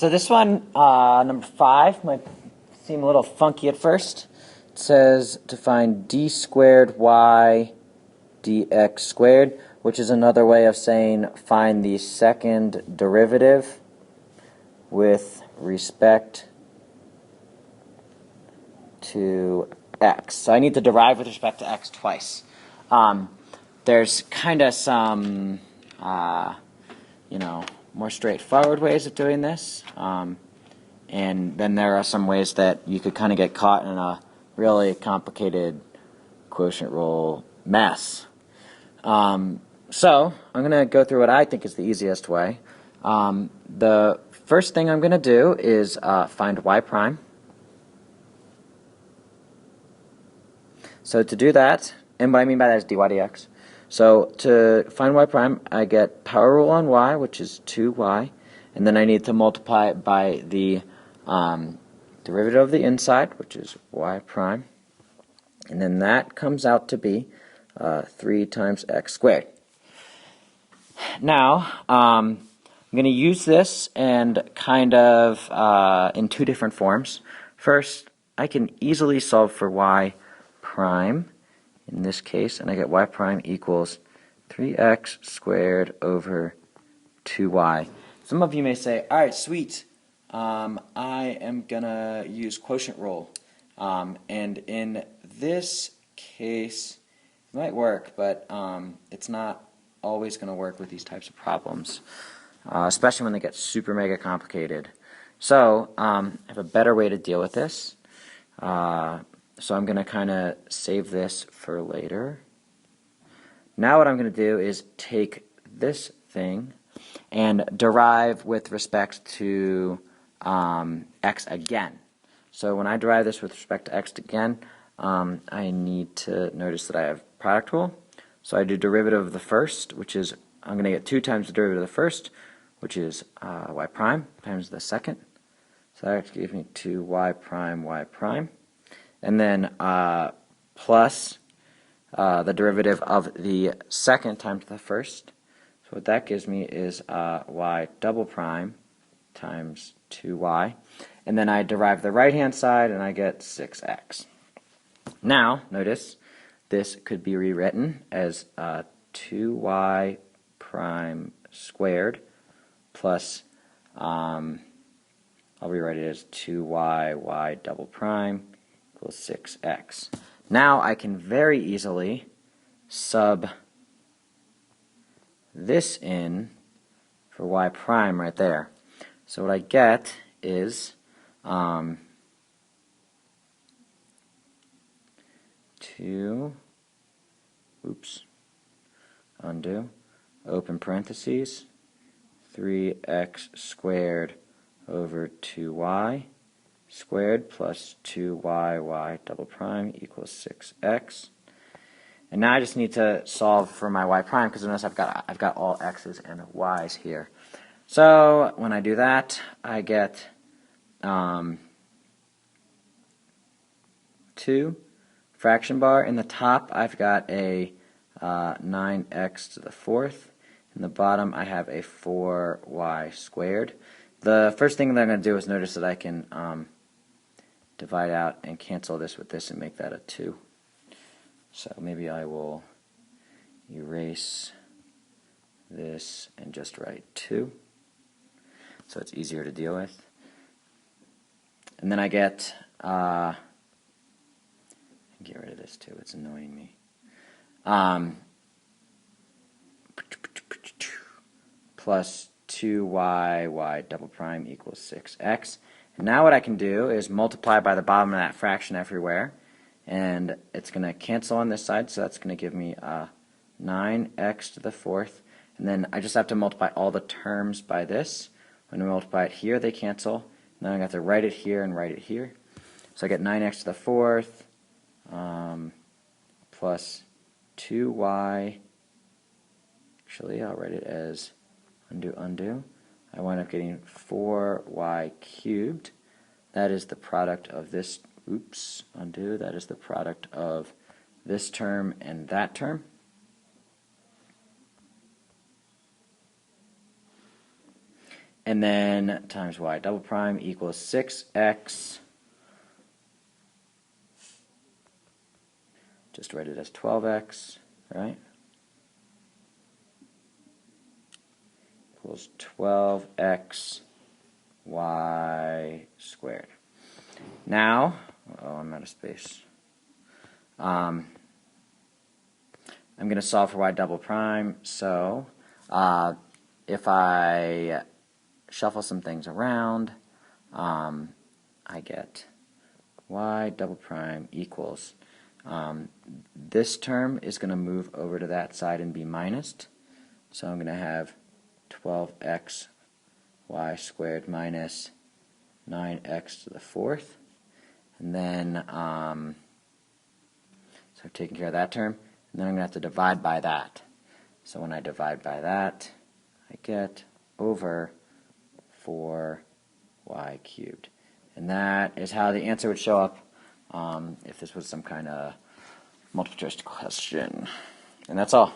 So this one, number 5, might seem a little funky at first. It says to find d squared y dx squared, which is another way of saying find the second derivative with respect to x. So I need to derive with respect to x twice. There's kind of some, more straightforward ways of doing this. And then there are some ways that you could kind of get caught in a really complicated quotient rule mess. So I'm going to go through what I think is the easiest way. The first thing I'm going to do is find y prime. So to do that, and what I mean by that is dy dx. So to find y prime, I get power rule on y, which is 2y, and then I need to multiply it by the derivative of the inside, which is y prime, and then that comes out to be 3 times x squared. Now, I'm going to use this and kind of in two different forms. First, I can easily solve for y prime in this case, and I get y prime equals 3x squared over 2y. Some of you may say, all right, sweet, I am going to use quotient rule. And in this case, it might work, but it's not always going to work with these types of problems, especially when they get super mega complicated. So I have a better way to deal with this. So I'm going to kind of save this for later. Now what I'm going to do is take this thing and derive with respect to x again. So when I derive this with respect to x again, I need to notice that I have product rule. So I do derivative of the first, which is, I'm going to get 2 times the derivative of the first, which is y prime, times the second. So that gives me 2y prime, y prime. And then plus the derivative of the second times the first. So what that gives me is y double prime times 2y. And then I derive the right-hand side, and I get 6x. Now, notice, this could be rewritten as 2y prime squared plus, I'll rewrite it as 2y y double prime equals 6x. Now I can very easily sub this in for y prime right there. So what I get is 2, undo, open parentheses, 3x squared over 2y squared plus 2y y double prime equals 6x. And now I just need to solve for my y prime, because notice I've got all x's and y's here. So when I do that, I get 2 fraction bar. In the top, I've got a 9x to the 4th. In the bottom, I have a 4y squared. The first thing that I'm going to do is notice that I can divide out and cancel this with this and make that a 2. So maybe I will erase this and just write 2, so it's easier to deal with. And then I get, get rid of this too, it's annoying me. Plus 2y y double prime equals 6x. And now what I can do is multiply by the bottom of that fraction everywhere, and it's going to cancel on this side, so that's going to give me 9x to the 4th. And then I just have to multiply all the terms by this. When we multiply it here, they cancel. And then I have to write it here and write it here. So I get 9x to the 4th plus 2y. Actually, I'll write it as undo. I wind up getting 4y cubed. That is the product of this, that is the product of this term and that term. and then times y double prime equals 6x, just write it as 12x, right? Equals 12x y squared. Now, I'm out of space. I'm going to solve for y double prime, so if I shuffle some things around, I get y double prime equals, this term is going to move over to that side and be minused, so I'm going to have 12x y squared minus 9x to the fourth, and then so I've taken care of that term, and then I'm going to have to divide by that. So when I divide by that, I get over 4y cubed. And that is how the answer would show up if this was some kind of multiple choice question. And that's all.